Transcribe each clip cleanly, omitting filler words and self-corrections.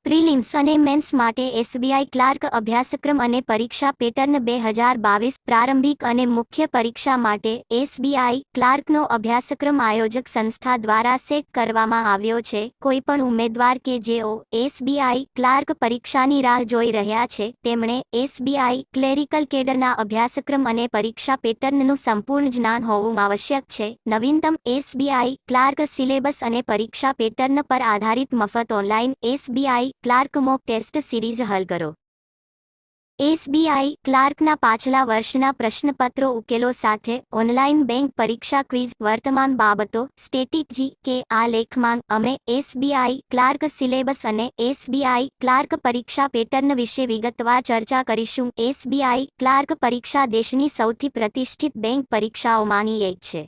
Prelims અને men's માટે SBI clerk અભ્યાસક્રમ અને પરીક્ષા પેટર્ન 2022 પ્રારંભિક અને મુખ્ય પરીક્ષા માટે એસબીઆઈ ક્લાર્કનો અભ્યાસક્રમ આયોજક સંસ્થા દ્વારા સેટ કરવામાં આવ્યો છે. કોઈપણ ઉમેદવાર કે જેઓ એસબીઆઈ ક્લાર્ક પરીક્ષાની રાહ જોઈ રહ્યા છે તેમણે એસબીઆઈ ક્લેરિકલ કેડરના અભ્યાસક્રમ અને પરીક્ષા પેટર્નનું સંપૂર્ણ જ્ઞાન હોવું આવશ્યક છે. નવીનતમ એસબીઆઈ ક્લાર્ક સિલેબસ અને પરીક્ષા પેટર્ન પર આધારિત મફત online SBI clerk mock test series હલ કરો. એસબીઆઈ ક્લાર્કના પાછલા વર્ષના પ્રશ્નપત્રો ઉકેલો સાથે ઓનલાઈન બેંક પરીક્ષા ક્વિઝ વર્તમાન બાબતો સ્ટેટિક કે આ લેખમાં અમે એસબીઆઈ ક્લાર્ક સિલેબસ અને એસબીઆઈ ક્લાર્ક પરીક્ષા પેટર્ન વિશે વિગતવાર ચર્ચા કરીશું. એસબીઆઈ ક્લાર્ક પરીક્ષા દેશની સૌથી પ્રતિષ્ઠિત બેંક પરીક્ષાઓમાંની એક છે.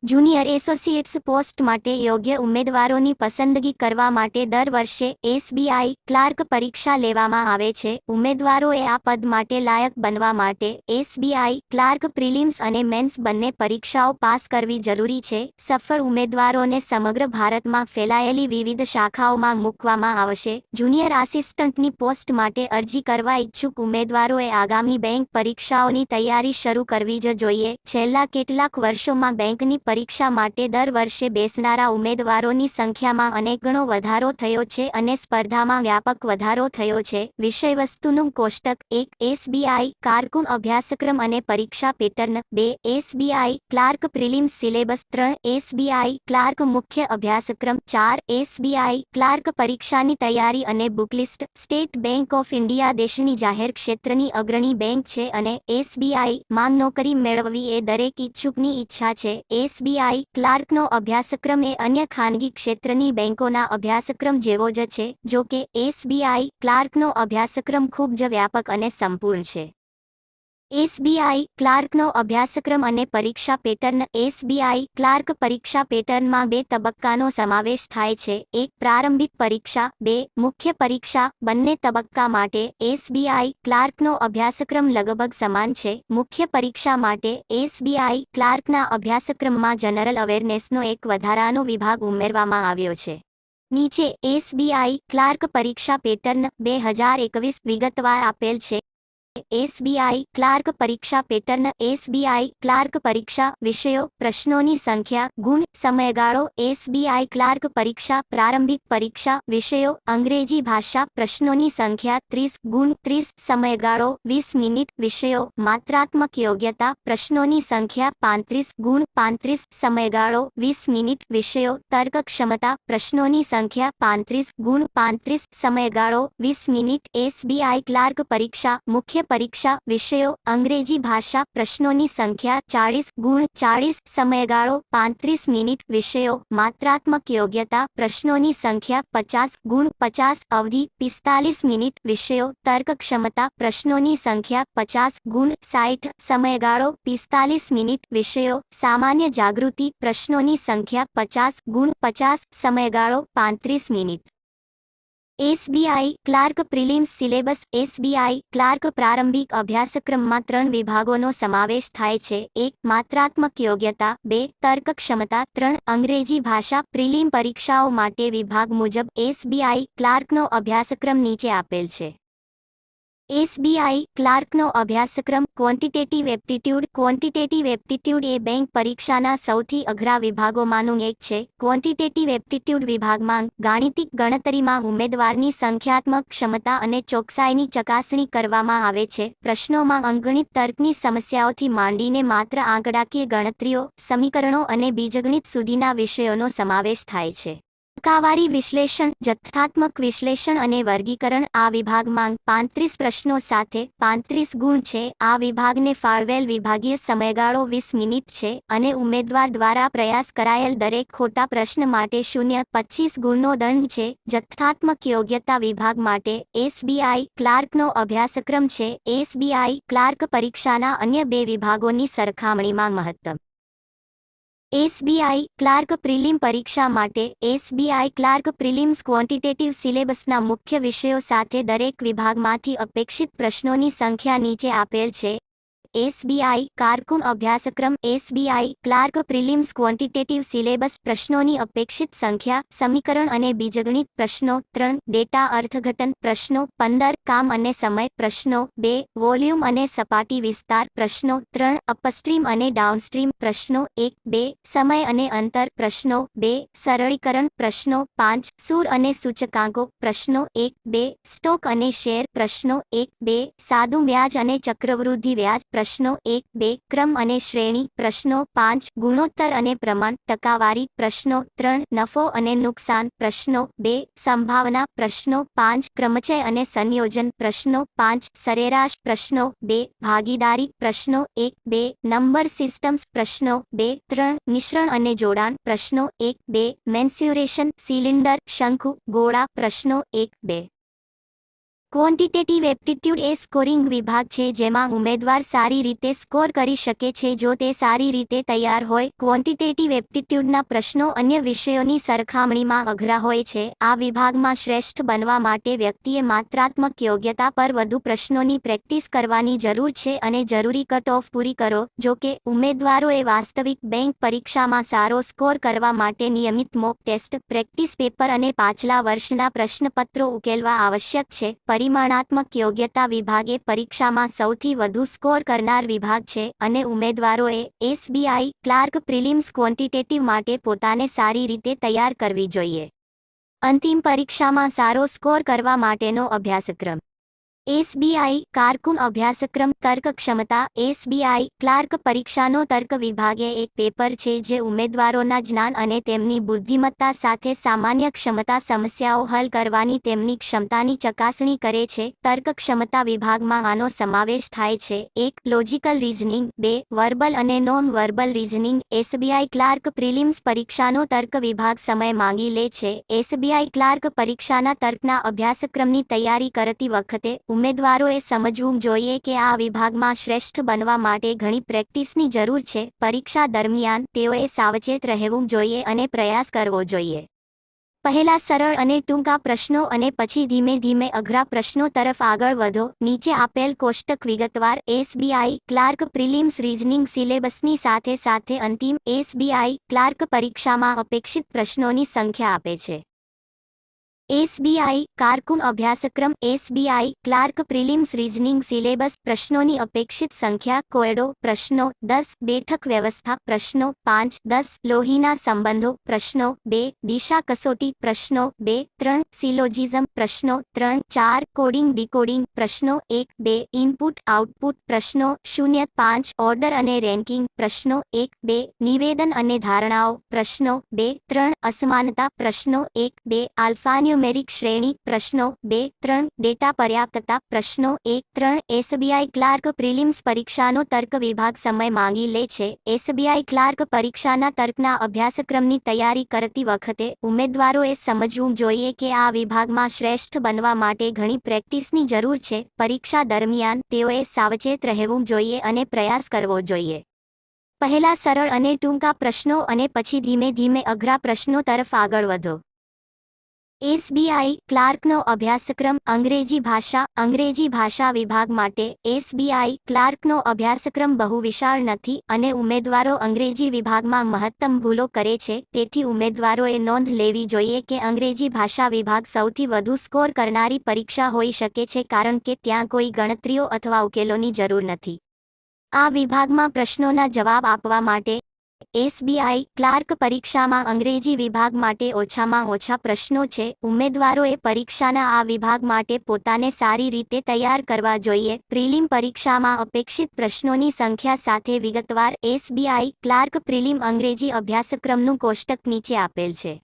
જુનિયર એસોસિએટ્સ પોસ્ટ માટે યોગ્ય ઉમેદવારોની પસંદગી કરવા માટે દર વર્ષે એસબીઆઈ ક્લાર્ક પરીક્ષા લેવામાં આવે છે. ઉમેદવારોએ આ પદ માટે લાયક બનવા માટે એસબીઆઈ ક્લાર્ક પ્રિલિમ્સ અને મેન્સ બંને પરીક્ષાઓ પાસ કરવી જરૂરી છે. સફળ ઉમેદવારોને સમગ્ર ભારતમાં ફેલાયેલી વિવિધ શાખાઓમાં મૂકવામાં આવશે. જુનિયર આસિસ્ટન્ટની પોસ્ટ માટે અરજી કરવા ઈચ્છુક ઉમેદવારોએ આગામી બેંક પરીક્ષાઓની તૈયારી શરૂ કરવી જ જોઈએ. છેલ્લા કેટલાક વર્ષોમાં બેંકની પરીક્ષા માટે દર વર્ષે બેસનારા ઉમેદવારોની સંખ્યામાં અનેક ગણો વધારો થયો છે અને સ્પર્ધામાં વ્યાપક વધારો થયો છે. વિષયવસ્તુનું કોષ્ટક 1 એસબીઆઈ કારકુન અભ્યાસક્રમ અને પરીક્ષા pattern 2 SBI clerk prelims syllabus 3 SBI clerk મુખ્ય અભ્યાસક્રમ 4 એસબીઆઈ ક્લાર્ક પરીક્ષાની તૈયારી અને બુકલિસ્ટ. સ્ટેટ બેંક ઓફ ઇન્ડિયા દેશની જાહેર ક્ષેત્રની અગ્રણી બેંક છે અને એસબીઆઈ માં નોકરી મેળવવી એ દરેક ઈચ્છુકની ઈચ્છા છે. એસબીઆઈ ક્લાર્કનો અભ્યાસક્રમ એ અન્ય ખાનગી ક્ષેત્રની બેંકોના અભ્યાસક્રમ જેવો જ છે. જો કે એસબીઆઈ ક્લાર્કનો અભ્યાસક્રમ ખૂબ જ વ્યાપક અને સંપૂર્ણ છે. એસબીઆઈ ક્લાર્કનો અભ્યાસક્રમ અને પરીક્ષા પેટર્ન. એસબીઆઈ ક્લાર્ક પરીક્ષા પેટર્નમાં 2 તબક્કાનો સમાવેશ થાય છે. 1 પ્રારંભિક પરીક્ષા, 2 મુખ્ય પરીક્ષા. બંને તબક્કા માટે એસબીઆઈ ક્લાર્કનો અભ્યાસક્રમ લગભગ સમાન છે. મુખ્ય પરીક્ષા માટે એસબીઆઈ ક્લાર્કના અભ્યાસક્રમમાં જનરલ અવેરનેસનો એક વધારાનો વિભાગ ઉમેરવામાં આવ્યો છે. નીચે એસબીઆઈ ક્લાર્ક પરીક્ષા પેટર્ન 2021 વિગતવાર આપેલ છે. એસબીઆઈ ક્લાર્ક પરીક્ષા પેટર્ન. એસબીઆઈ ક્લાર્ક પરીક્ષા વિષયો પ્રશ્નોની સંખ્યા ગુણ સમયગાળો. એસબીઆઈ ક્લાર્ક પરીક્ષા પ્રારંભિક પરીક્ષા વિષયો અંગ્રેજી ભાષા પ્રશ્નોની સંખ્યા 30 ગુણ 30 સમયગાળો 20 મિનિટ વિષયો માત્રાત્મક યોગ્યતા પ્રશ્નોની સંખ્યા 35 ગુણ 35 સમયગાળો 20 મિનિટ વિષયો તર્ક ક્ષમતા પ્રશ્નોની સંખ્યા 35 ગુણ 35 સમયગાળો 20 મિનિટ. એસબીઆઈ ક્લાર્ક પરીક્ષા મુખ્ય પરીક્ષા વિષયો અંગ્રેજી ભાષા પ્રશ્નોની સંખ્યા 40 ગુણ 40 સમયગાળો 35 મિનિટ વિષયો માત્રાત્મક યોગ્યતા પ્રશ્નોની સંખ્યા 50 ગુણ 50 અવધિ 45 મિનિટ વિષયો તર્ક ક્ષમતા પ્રશ્નોની સંખ્યા 50 ગુણ 60 સમયગાળો 45 મિનિટ વિષયો સામાન્ય જાગૃતિ પ્રશ્નોની સંખ્યા 50 ગુણ 50 સમયગાળો 35 minute. SBI clerk prelims syllabus. SBI clerk પ્રારંભિક અભ્યાસક્રમમાં 3 વિભાગોનો સમાવેશ થાય છે. 1 માત્રાત્મક યોગ્યતા, 2 તર્ક ક્ષમતા, 3 અંગ્રેજી ભાષા. પ્રિલિમ પરીક્ષાઓ માટે વિભાગ મુજબ એસબીઆઈ ક્લાર્કનો અભ્યાસક્રમ નીચે આપેલ છે. એસબીઆઈ ક્લાર્કનો અભ્યાસક્રમ ક્વોન્ટિટેટિવ એપ્ટિટ્યૂડ. ક્વોન્ટિટેટિવ એપ્ટિટ્યૂડ એ બેંક પરીક્ષાના સૌથી અઘરા વિભાગોમાંનું એક છે. ક્વોન્ટિટેટિવ એપ્ટિટ્યૂડ વિભાગમાં ગાણિતિક ગણતરીમાં ઉમેદવારની સંખ્યાત્મક ક્ષમતા અને ચોકસાઈની ચકાસણી કરવામાં આવે છે. પ્રશ્નોમાં અંકગણિત તર્કની સમસ્યાઓથી માંડીને માત્ર આંકડાકીય ગણતરીઓ, સમીકરણો અને બીજગણિત સુધીના વિષયોનો સમાવેશ થાય છે. ટકાવારી વિશ્લેષણ, જથ્થાત્મક વિશ્લેષણ અને વર્ગીકરણ. આ વિભાગમાં 35 પ્રશ્નો સાથે 35 ગુણ છે. આ વિભાગને ફાળવેલ વિભાગીય સમયગાળો 20 મિનિટ છે અને ઉમેદવાર દ્વારા પ્રયાસ કરાયેલ દરેક ખોટા પ્રશ્ન માટે 0.25 ગુણનો દંડ છે. જથ્થાત્મક યોગ્યતા વિભાગ માટે એસબીઆઈ ક્લાર્કનો અભ્યાસક્રમ છે. એસબીઆઈ ક્લાર્ક પરીક્ષાના અન્ય 2 વિભાગોની સરખામણીમાં મહત્તમ. એસબીઆઈ ક્લાર્ક પ્રિલિમ પરીક્ષા માટે એસબીઆઈ ક્લાર્ક પ્રિલિમ્સ ક્વોન્ટિટેટિવ સિલેબસના મુખ્ય વિષયો સાથે દરેક વિભાગમાંથી અપેક્ષિત પ્રશ્નોની સંખ્યા નીચે આપેલ છે. એસબીઆઈ કારકુન અભ્યાસક્રમ SBI clerk prelims quantitative syllabus પ્રશ્નોની અપેક્ષિત સંખ્યા સમીકરણ અને બીજગણિત પ્રશ્નો 3 ડેટા અર્થઘટન પ્રશ્નો 15 કામ અને સમય પ્રશ્નો 2 વોલ્યુમ અને સપાટી વિસ્તાર પ્રશ્નો 3 અપસ્ટ્રીમ અને ડાઉનસ્ટ્રીમ પ્રશ્નો 1 2 સમય અને અંતર પ્રશ્નો 2 સરળીકરણ પ્રશ્નો 5 સૂર અને સૂચકાંકો પ્રશ્નો 1 2 સ્ટોક અને શેર પ્રશ્નો 1 2 સાદું વ્યાજ અને ચક્રવૃદ્ધિ વ્યાજ પ્રશ્નો 1 2 ક્રમ અને શ્રેણી પ્રશ્નો 5 ગુણોત્તર અને પ્રમાણ ટકાવારી પ્રશ્નો 3 નફો અને નુકસાન પ્રશ્નો 2 સંભાવના પ્રશ્નો 5 ક્રમચય અને સંયોજન પ્રશ્નો 5 સરેરાશ પ્રશ્નો 2 ભાગીદારી પ્રશ્નો 1 2 નંબર સિસ્ટમ્સ પ્રશ્નો 2 3 મિશ્રણ અને જોડાણ પ્રશ્નો 1 2 મેન્સ્યુરેશન સિલિન્ડર શંકુ ગોળા પ્રશ્નો 1 2 ક્વોન્ટિટેટિવ એપ્ટિટ્યૂડ એ સ્કોરિંગ વિભાગ છે જેમાં ઉમેદવાર સારી રીતે સ્કોર કરી શકે છે જો તે સારી રીતે તૈયાર હોય. ક્વોન્ટિટેટિવ એપ્ટિટ્યૂડના પ્રશ્નો અન્ય વિષયોની સરખામણીમાં અઘરા હોય છે. આ વિભાગમાં શ્રેષ્ઠ બનવા માટે વ્યક્તિએ માત્રાત્મક યોગ્યતા પર વધુ પ્રશ્નોની પ્રેક્ટિસ કરવાની જરૂર છે અને જરૂરી કટ ઓફ પૂરી કરો. જો કે ઉમેદવારોએ વાસ્તવિક બેંક પરીક્ષામાં સારો સ્કોર કરવા માટે નિયમિત મોક ટેસ્ટ, પ્રેક્ટિસ પેપર અને પાછલા વર્ષના પ્રશ્નપત્રો ઉકેલવા આવશ્યક છે. પરિમાણાત્મક યોગ્યતા વિભાગ એ પરીક્ષામાં સૌથી વધુ સ્કોર કરનાર વિભાગ છે અને ઉમેદવારોએ એસબીઆઈ ક્લાર્ક પ્રિલિમ્સ ક્વોન્ટિટેટિવ માટે પોતાને સારી રીતે તૈયાર કરવી જોઈએ. અંતિમ પરીક્ષામાં સારો સ્કોર કરવા માટેનો અભ્યાસક્રમ એસબીઆઈ કારકુન અભ્યાસક્રમ તર્ક ક્ષમતા એસબીઆઈ ક્લાર્ક પરીક્ષાનો તર્ક વિભાગ એ એક પેપર છે જે ઉમેદવારોના જ્ઞાન અને તેમની બુદ્ધિમત્તા સાથે સામાન્ય ક્ષમતા સમસ્યાઓ હલ કરવાની તેમની ક્ષમતાની ચકાસણી કરે છે. તર્ક ક્ષમતા વિભાગમાં આનો સમાવેશ થાય છે: 1 લોજિકલ રીઝનિંગ, 2 વર્બલ અને non verbal reasoning. SBI clerk prelims પરીક્ષાનો તર્ક વિભાગ સમય માંગી લે છે. એસબીઆઈ ક્લાર્ક પરીક્ષાના તર્કના અભ્યાસક્રમની તૈયારી કરતી વખતે ઉમેદવારોએ સમજવું જોઈએ કે આ વિભાગમાં શ્રેષ્ઠ બનવા માટે ઘણી પ્રેક્ટિસની જરૂર છે. પરીક્ષા દરમિયાન તેઓએ સાવચેત રહેવું જોઈએ અને પ્રયાસ કરવો જોઈએ. પહેલા સરળ અને ટૂંકા પ્રશ્નો અને પછી ધીમે ધીમે અઘરા પ્રશ્નો તરફ આગળ વધો. નીચે આપેલ કોષ્ટક વિગતવાર એસબીઆઈ ક્લાર્ક પ્રિલિમ્સ રીઝનિંગ સિલેબસની સાથે સાથે અંતિમ એસબીઆઈ ક્લાર્ક પરીક્ષામાં અપેક્ષિત પ્રશ્નોની સંખ્યા આપે છે. એસબીઆઈ કારકુન અભ્યાસક્રમ SBI clerk prelims reasoning syllabus પ્રશ્નોની અપેક્ષિત સંખ્યા કોયડો પ્રશ્નો 10 બેઠક વ્યવસ્થા પ્રશ્નો 5 10 લોહીના સંબંધો પ્રશ્નો 2 દિશા કસોટી પ્રશ્નો 2 3 સિલોજિઝમ પ્રશ્નો 3 4 કોડિંગ ડીકોડિંગ પ્રશ્નો 1 2 ઇનપુટ આઉટપુટ પ્રશ્નો 0 5 ઓર્ડર અને રેન્કિંગ પ્રશ્નો 1 2 નિવેદન અને ધારણાઓ પ્રશ્નો 2 3 અસમાનતા પ્રશ્નો 1 2 આલ્ફાન્યુ ન્યુમેરિક શ્રેણી પ્રશ્નો 2 3 ડેટા પર્યાપ્તતા પ્રશ્નો 1 3 એસબીઆઈ ક્લાર્ક પ્રિલિમ્સ પરીક્ષાનો તર્ક વિભાગ સમય માંગી લે છે. એસબીઆઈ ક્લાર્ક પરીક્ષાના તર્કના અભ્યાસક્રમની તૈયારી કરતી વખતે ઉમેદવારોએ સમજવું જોઈએ કે આ વિભાગમાં શ્રેષ્ઠ બનવા માટે ઘણી પ્રેક્ટિસની જરૂર છે. પરીક્ષા દરમિયાન તેઓએ સાવચેત રહેવું જોઈએ અને પ્રયાસ કરવો જોઈએ. પહેલા સરળ અને ટૂંકા પ્રશ્નો અને પછી ધીમે ધીમે અઘરા પ્રશ્નો તરફ આગળ વધો. એસબીઆઈ ક્લાર્કનો અભ્યાસક્રમ અંગ્રેજી ભાષા વિભાગ માટે એસબીઆઈ ક્લાર્કનો અભ્યાસક્રમ બહુ વિશાળ નથી અને ઉમેદવારો અંગ્રેજી વિભાગમાં મહત્તમ ભૂલો કરે છે. તેથી ઉમેદવારોએ નોંધ લેવી જોઈએ કે અંગ્રેજી ભાષા વિભાગ સૌથી વધુ સ્કોર કરનારી પરીક્ષા હોઈ શકે છે કારણ કે ત્યાં કોઈ ગણતરીઓ અથવા ઉકેલોની જરૂર નથી. આ વિભાગમાં પ્રશ્નોના જવાબ આપવા માટે એસબીઆઈ ક્લાર્ક પરીક્ષામાં અંગ્રેજી વિભાગ માટે ઓછામાં ઓછા પ્રશ્નો છે. ઉમેદવારોએ પરીક્ષાના આ વિભાગ માટે પોતાને સારી રીતે તૈયાર કરવા જોઈએ. પ્રિલિમ પરીક્ષામાં અપેક્ષિત પ્રશ્નોની સંખ્યા સાથે વિગતવાર એસબીઆઈ ક્લાર્ક પ્રિલિમ અંગ્રેજી અભ્યાસક્રમનું કોષ્ટક નીચે આપેલ છે.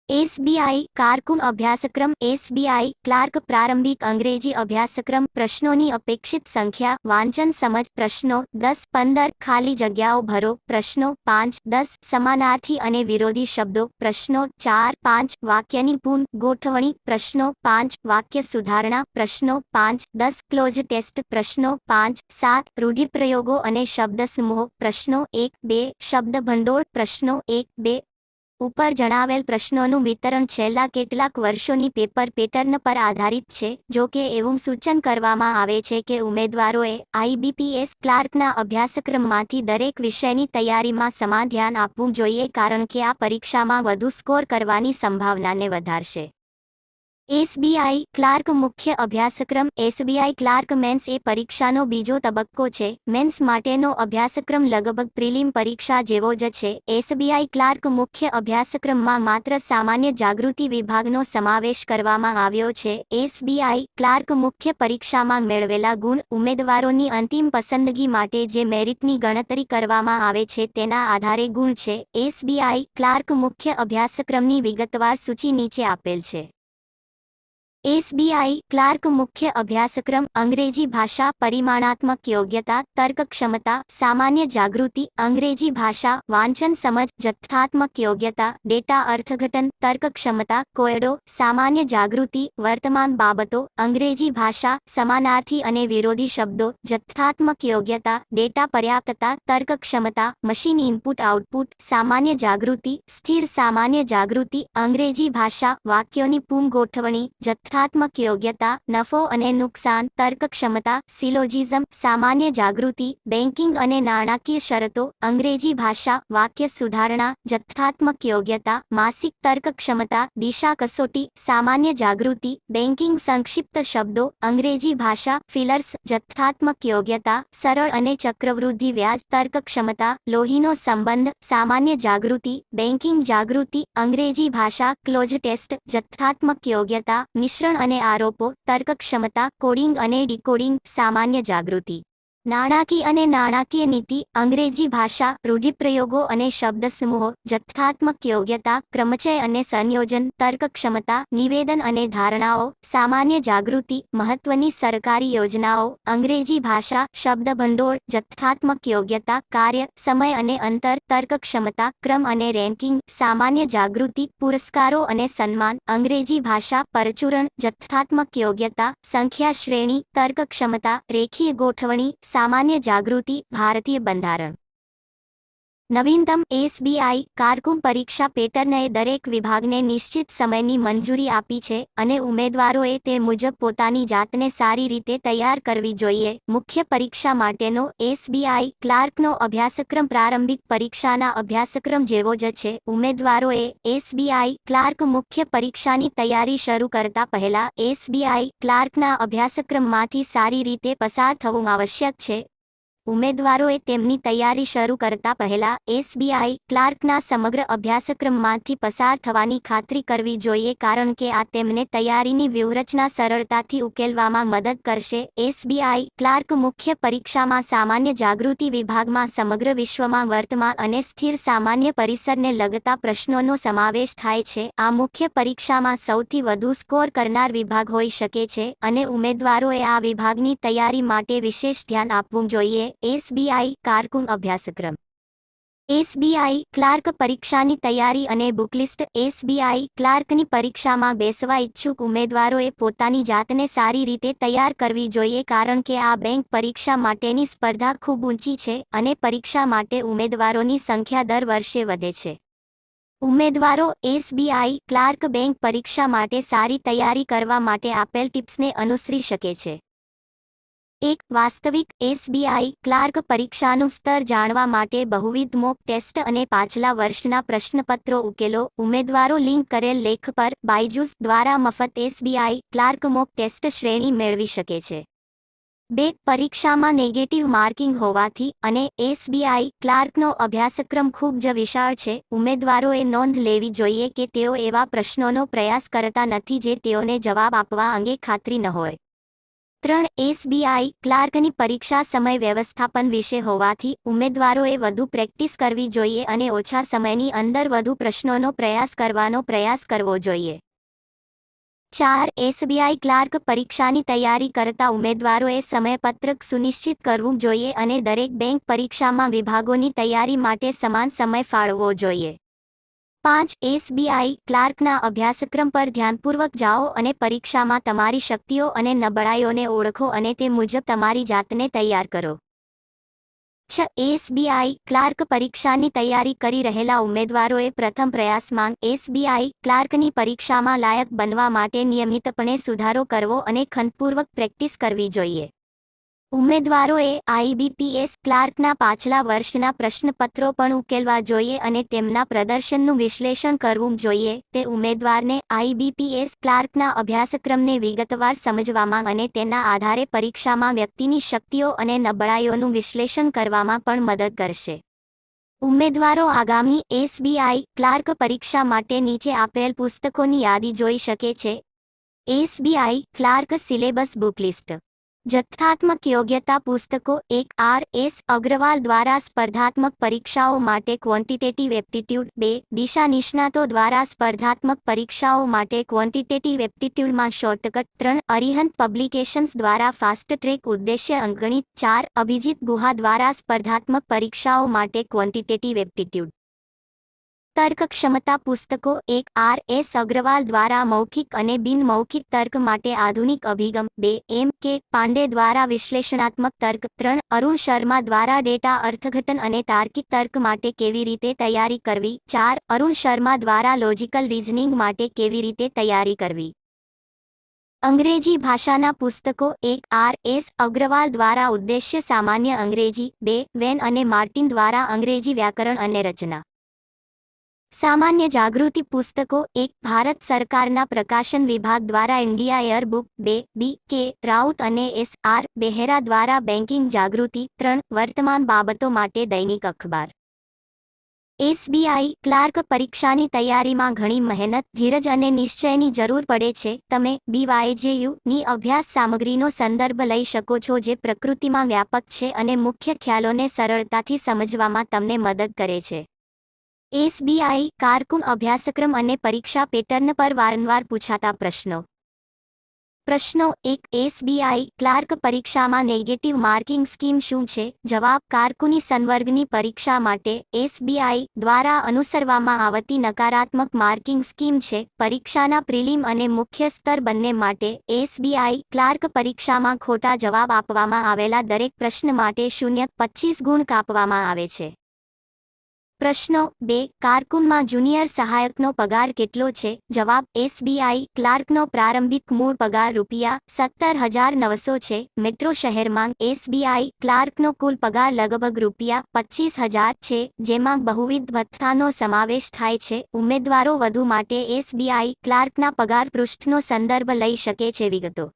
એસબીઆઈ કારકુન અભ્યાસક્રમ એસબીઆઈ ક્લાર્ક પ્રારંભિક અંગ્રેજી અભ્યાસક્રમ પ્રશ્નોની અપેક્ષિત સંખ્યા વાંચન સમજ પ્રશ્નો 10 15 ખાલી જગ્યાઓ ભરો પ્રશ્નો 5 10 સમાનાર્થી અને વિરોધી શબ્દો પ્રશ્નો 4 5 વાક્યની પૂર્ણ ગોઠવણી પ્રશ્નો 5 વાક્ય સુધારણા પ્રશ્નો 5 10 ક્લોઝ ટેસ્ટ પ્રશ્નો 5 7 રૂઢિપ્રયોગો અને શબ્દસમૂહો પ્રશ્નો 1 2 શબ્દ ભંડોળ પ્રશ્નો 1 2 ઉપર જણાવેલ પ્રશ્નોનું વિતરણ છેલ્લા કેટલાક વર્ષોની પેપર પેટર્ન પર આધારિત છે. જો કે એવું સૂચન કરવામાં આવે છે કે ઉમેદવારોએ આઈબીપીએસ ક્લાર્કના અભ્યાસક્રમમાંથી દરેક વિષયની તૈયારીમાં સમાન ધ્યાન આપવું જોઈએ, કારણ કે આ પરીક્ષામાં વધુ સ્કોર કરવાની સંભાવનાને વધારશે. એસબીઆઈ ક્લાર્ક મુખ્ય અભ્યાસક્રમ. એસબીઆઈ ક્લાર્ક મેન્સ એ પરીક્ષાનો બીજો તબક્કો છે. મેન્સ માટેનો અભ્યાસક્રમ લગભગ પ્રિલિમ પરીક્ષા જેવો જ છે. એસબીઆઈ ક્લાર્ક મુખ્ય અભ્યાસક્રમમાં માત્ર સામાન્ય જાગૃતિ વિભાગનો સમાવેશ કરવામાં આવ્યો છે. એસબીઆઈ ક્લાર્ક મુખ્ય પરીક્ષામાં મેળવેલા ગુણ ઉમેદવારોની અંતિમ પસંદગી માટે જે મેરિટની ગણતરી કરવામાં આવે છે તેના આધારે ગુણ છે. એસબીઆઈ ક્લાર્ક મુખ્ય અભ્યાસક્રમની વિગતવાર સૂચિ નીચે આપેલ છે. એસબીઆઈ ક્લાર્ક મુખ્ય અભ્યાસક્રમ. અંગ્રેજી ભાષા, પરિમાણાત્મક યોગ્યતા, તર્ક ક્ષમતા, સામાન્ય જાગૃતિ, અંગ્રેજી ભાષા, વાંચન સમજ, જથ્થાત્મક યોગ્યતા, ડેટા અર્થઘટન, તર્ક ક્ષમતા, કોયડો, સામાન્ય જાગૃતિ, વર્તમાન બાબતો, અંગ્રેજી ભાષા, સમાનાર્થી અને વિરોધી શબ્દો, જથ્થાત્મક યોગ્યતા, ડેટા પર્યાપ્તતા, તર્ક ક્ષમતા, મશીન ઇનપુટ આઉટપુટ, સામાન્ય જાગૃતિ, સ્થિર સામાન્ય જાગૃતિ, અંગ્રેજી ભાષા, વાક્યોની પૂર્ણ ગોઠવણી, જથ્થાત્મક યોગ્યતા, નફો અને નુકસાન, તર્ક ક્ષમતા, સિલોજિઝમ, સામાન્ય જાગૃતિ, બેન્કિંગ અને નાણાકીય શરતો, અંગ્રેજી ભાષા, વાક્ય સુધારણા, જથ્થાત્મક યોગ્યતા, માસિક તર્ક ક્ષમતા, દિશા કસોટી, સામાન્ય જાગૃતિ, બેન્કિંગ સંક્ષિપ્ત શબ્દો, અંગ્રેજી ભાષા, ફિલર્સ, જથ્થાત્મક યોગ્યતા, સરળ અને ચક્રવૃદ્ધિ વ્યાજ, તર્ક ક્ષમતા, લોહીનો સંબંધ, સામાન્ય જાગૃતિ, બેન્કિંગ જાગૃતિ, અંગ્રેજી ભાષા, ક્લોઝ ટેસ્ટ, જથ્થાત્મક યોગ્યતા, મિશ્રણ અને આરોપો, તર્ક ક્ષમતા, કોડિંગ અને ડીકોડિંગ, સામાન્ય જાગૃતિ, નાણાકીય અને નાણાકીય નીતિ, અંગ્રેજી ભાષા, રૂઢિપ્રયોગો અને શબ્દસમૂહો, જથ્થાત્મક યોગ્યતા, ક્રમચય અને સંયોજન, તર્ક ક્ષમતા, નિવેદન અને ધારણાઓ, સામાન્ય જાગૃતિ, મહત્વની સરકારી યોજનાઓ, અંગ્રેજી ભાષા, શબ્દભંડોળ, જથ્થાત્મક યોગ્યતા, કાર્ય, સમય અને અંતર, તર્ક ક્ષમતા, ક્રમ અને રેન્કિંગ, સામાન્ય જાગૃતિ, પુરસ્કારો અને સન્માન, અંગ્રેજી ભાષા, પરચુરણ, જથ્થાત્મક યોગ્યતા, સંખ્યા શ્રેણી, તર્ક ક્ષમતા, રેખીય ગોઠવણી, સામાન્ય જાગૃતિ, ભારતીય બંધારણ. નવીનતમ એસબીઆઈ કાર્કુમ પરીક્ષા પેટર્નએ દરેક વિભાગને નિશ્ચિત સમયની મંજૂરી આપી છે અને ઉમેદવારોએ તે મુજબ પોતાની જાતને સારી રીતે તૈયાર કરવી જોઈએ. મુખ્ય પરીક્ષા માટેનો એસબીઆઈ ક્લાર્કનો અભ્યાસક્રમ પ્રારંભિક પરીક્ષાના અભ્યાસક્રમ જેવો જ છે. ઉમેદવારોએ એસબીઆઈ ક્લાર્ક મુખ્ય પરીક્ષાની તૈયારી શરૂ કરતા પહેલા એસબીઆઈ ક્લાર્કના અભ્યાસક્રમમાંથી સારી રીતે પસાર થવું આવશ્યક છે. ઉમેદવારોએ તેમની તૈયારી શરૂ કરતા પહેલા એસબીઆઈ ક્લાર્કના સમગ્ર અભ્યાસક્રમમાંથી પસાર થવાની ખાતરી કરવી જોઈએ, કારણ કે આ તેમને તૈયારીની વ્યૂહરચના સરળતાથી ઉકેલવામાં મદદ કરશે. એસબીઆઈ ક્લાર્ક મુખ્ય પરીક્ષામાં સામાન્ય જાગૃતિ વિભાગમાં સમગ્ર વિશ્વમાં વર્તમાન અને સ્થિર સામાન્ય પરિસરને લગતા પ્રશ્નોનો સમાવેશ થાય છે. આ મુખ્ય પરીક્ષામાં સૌથી વધુ સ્કોર કરનાર વિભાગ હોઈ શકે છે અને ઉમેદવારોએ આ વિભાગની તૈયારી માટે વિશેષ ધ્યાન આપવું જોઈએ. એસબીઆઈ કાર્કુમ અભ્યાસક્રમ. એસબીઆઈ ક્લાર્ક પરીક્ષાની તૈયારી અને બુકલિસ્ટ. એસબીઆઈ ક્લાર્કની પરીક્ષામાં બેસવા ઈચ્છુક ઉમેદવારોએ પોતાની જાતને સારી રીતે તૈયાર કરવી જોઈએ, કારણ કે આ બેંક પરીક્ષા માટેની સ્પર્ધા ખૂબ ઊંચી છે અને પરીક્ષા માટે ઉમેદવારોની સંખ્યા દર વર્ષે વધે છે. ઉમેદવારો એસબીઆઈ ક્લાર્ક બેંક પરીક્ષા માટે સારી તૈયારી કરવા માટે આપેલ ટિપ્સને અનુસરી શકે છે. 1. વાસ્તવિક એસબીઆઈ ક્લાર્ક પરીક્ષાનું સ્તર જાણવા માટે બહુવિધ મોક ટેસ્ટ અને પાછલા વર્ષના પ્રશ્નપત્રો ઉકેલો. ઉમેદવારો લિંક કરેલ લેખ પર બાયજૂસ દ્વારા મફત એસબીઆઈ ક્લાર્ક મોક ટેસ્ટ શ્રેણી મેળવી શકે છે. 2. પરીક્ષામાં નેગેટિવ માર્કિંગ હોવાથી અને એસબીઆઈ ક્લાર્કનો અભ્યાસક્રમ ખૂબ જ વિશાળ છે, ઉમેદવારોએ નોંધ લેવી જોઈએ કે તેઓ એવા પ્રશ્નોનો પ્રયાસ કરતા નથી જે તેઓને જવાબ આપવા અંગે ખાતરી ન હોય. 3. એસબીઆઈ ક્લાર્કની પરીક્ષા સમય વ્યવસ્થાપન વિશે હોવાથી ઉમેદવારોએ વધુ પ્રેક્ટિસ કરવી જોઈએ અને ઓછા સમયની અંદર વધુ પ્રશ્નોનો પ્રયાસ કરવાનો પ્રયાસ કરવો જોઈએ. 4. એસબીઆઈ ક્લાર્ક પરીક્ષાની તૈયારી કરતા ઉમેદવારોએ સમયપત્રક સુનિશ્ચિત કરવું જોઈએ અને દરેક બેંક પરીક્ષામાં વિભાગોની તૈયારી માટે સમાન સમય ફાળવવો જોઈએ. 5. એસબીઆઈ ક્લાર્કના અભ્યાસક્રમ પર ધ્યાનપૂર્વક જાઓ અને પરીક્ષામાં તમારી શક્તિઓ અને નબળાઈઓને ઓળખો અને તે મુજબ તમારી જાતને તૈયાર કરો. એસબીઆઈ ક્લાર્ક પરીક્ષાની તૈયારી કરી રહેલા ઉમેદવારોએ પ્રથમ પ્રયાસમાં એસબીઆઈ ક્લાર્કની પરીક્ષામાં લાયક બનવા માટે નિયમિતપણે સુધારો કરવો અને ખંતપૂર્વક પ્રેક્ટિસ કરવી જોઈએ. ઉમેદવારોએ આઈબીપીએસ ક્લાર્કના પાછલા વર્ષના પ્રશ્નપત્રો પણ ઉકેલવા જોઈએ અને તેમના પ્રદર્શનનું વિશ્લેષણ કરવું જોઈએ. તે ઉમેદવારને આઈબીપીએસ ક્લાર્કના અભ્યાસક્રમને વિગતવાર સમજવામાં અને તેના આધારે પરીક્ષામાં વ્યક્તિની શક્તિઓ અને નબળાઈઓનું વિશ્લેષણ કરવામાં પણ મદદ કરશે. ઉમેદવારો આગામી એસબીઆઈ ક્લાર્ક પરીક્ષા માટે નીચે આપેલ પુસ્તકોની યાદી જોઈ શકે છે. SBI clerk syllabus book list. જથ્થાત્મક યોગ્યતા પુસ્તકો. 1 આર.એસ. અગ્રવાલ દ્વારા સ્પર્ધાત્મક પરીક્ષાઓ માટે ક્વોન્ટિટેટિવ એપ્ટિટ્યૂડ. 2 દિશા નિષ્ણાતો દ્વારા સ્પર્ધાત્મક પરીક્ષાઓ માટે ક્વોન્ટિટેટિવ એપ્ટિટ્યૂડમાં શોર્ટકટ. 3 અરિહંત પબ્લિકેશન્સ દ્વારા ફાસ્ટ ટ્રેક ઉદ્દેશ્ય અંકગણિત. 4 અભિજીત ગુહા દ્વારા સ્પર્ધાત્મક પરીક્ષાઓ માટે ક્વોન્ટિટેટિવ એપ્ટિટ્યૂડ. તર્ક ક્ષમતા પુસ્તકો. 1 આર.એસ. અગ્રવાલ દ્વારા મૌખિક અને બિન-મૌખિક તર્ક માટે આધુનિક અભિગમ. 2 એમ.કે. પાંડે દ્વારા વિશ્લેષણાત્મક તર્ક. 3 અરુણ શર્મા દ્વારા ડેટા અર્થઘટન અને તાર્કિક તર્ક માટે કેવી રીતે તૈયારી કરવી. 4 અરુણ શર્મા દ્વારા લોજિકલ રીઝનિંગ માટે કેવી રીતે તૈયારી કરવી. અંગ્રેજી ભાષાના પુસ્તકો. 1 આર.એસ. અગ્રવાલ દ્વારા ઉદ્દેશ્ય સામાન્ય અંગ્રેજી. 2 વેન અને માર્ટિન દ્વારા અંગ્રેજી વ્યાકરણ અને રચના. સામાન્ય જાગૃતિ પુસ્તકો. 1 ભારત સરકારના પ્રકાશન વિભાગ દ્વારા ઇન્ડિયા એર બુક. 2 બી.કે. રાઉત અને એસ.આર. બેહેરા દ્વારા બેન્કિંગ જાગૃતિ. 3 વર્તમાન બાબતો માટે દૈનિક અખબાર. એસબીઆઈ ક્લાર્ક પરીક્ષાની તૈયારીમાં ઘણી મહેનત, ધીરજ અને નિશ્ચયની જરૂર પડે છે. તમે BYJU-ની અભ્યાસ સામગ્રીનો સંદર્ભ લઈ શકો છો જે પ્રકૃતિમાં વ્યાપક છે અને મુખ્ય ખ્યાલોને સરળતાથી સમજવામાં તમને મદદ કરે છે. એસબીઆઈ કારકુન અભ્યાસક્રમ અને પરીક્ષા પેટર્ન પર વારંવાર પૂછાતા પ્રશ્નો. પ્રશ્નો. 1 એસબીઆઈ ક્લાર્ક પરીક્ષામાં નેગેટિવ માર્કિંગ સ્કીમ શું છે? જવાબ. કારકુની સંવર્ગની પરીક્ષા માટે એસબીઆઈ દ્વારા અનુસરવામાં આવતી નકારાત્મક માર્કિંગ સ્કીમ છે. પરીક્ષાના પ્રિલિમ અને મુખ્ય સ્તર બંને માટે એસબીઆઈ ક્લાર્ક પરીક્ષામાં ખોટા જવાબ આપવામાં આવેલા દરેક પ્રશ્ન માટે 0.25 ગુણ કાપવામાં આવે છે. પ્રશ્નો. 2 કારકુનમાં જુનિયર સહાયકનો પગાર કેટલો છે? જવાબ. એસબીઆઈ ક્લાર્કનો પ્રારંભિક મૂળ પગાર ₹17,900 છે. મેટ્રો શહેરમાં એસબીઆઈ ક્લાર્કનો કુલ પગાર લગભગ ₹25,000 છે, જેમાં બહુવિધ ભથ્થાનો સમાવેશ થાય છે. ઉમેદવારો વધુ માટે એસબીઆઈ ક્લાર્કના પગાર પૃષ્ઠનો સંદર્ભ લઈ શકે છે. વિગતો.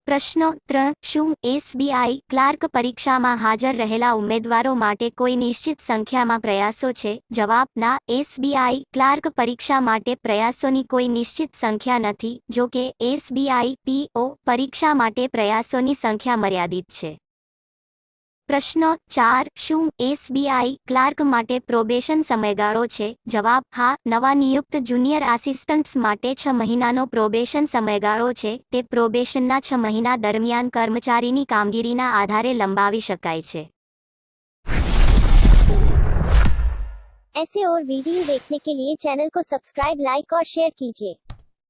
પ્રશ્નો. 3 શું એસબીઆઈ ક્લાર્ક પરીક્ષામાં હાજર રહેલા ઉમેદવારો માટે કોઈ નિશ્ચિત સંખ્યામાં પ્રયાસો છે? જવાબ. ના, એસબીઆઈ ક્લાર્ક પરીક્ષા માટે પ્રયાસોની કોઈ નિશ્ચિત સંખ્યા નથી. જો કે એસબીઆઈ પીઓ પરીક્ષા માટે પ્રયાસોની સંખ્યા મર્યાદિત છે. પ્રશ્નો. 4 શું એસબીઆઈ ક્લાર્ક માટે પ્રોબેશન સમયગાળો છે? જવાબ. હા, નવા નિયુક્ત જુનિયર આસિસ્ટન્ટ્સ માટે 6 મહિનાનો પ્રોબેશન સમયગાળો છે. તે પ્રોબેશનના 6 મહિના દરમિયાન કર્મચારીની કામગીરીના આધારે લંબાવી શકાય છે. ऐसे और वीडियो देखने के लिए चैनल को सब्सक्राइब, लाइक और शेयर कीजिए.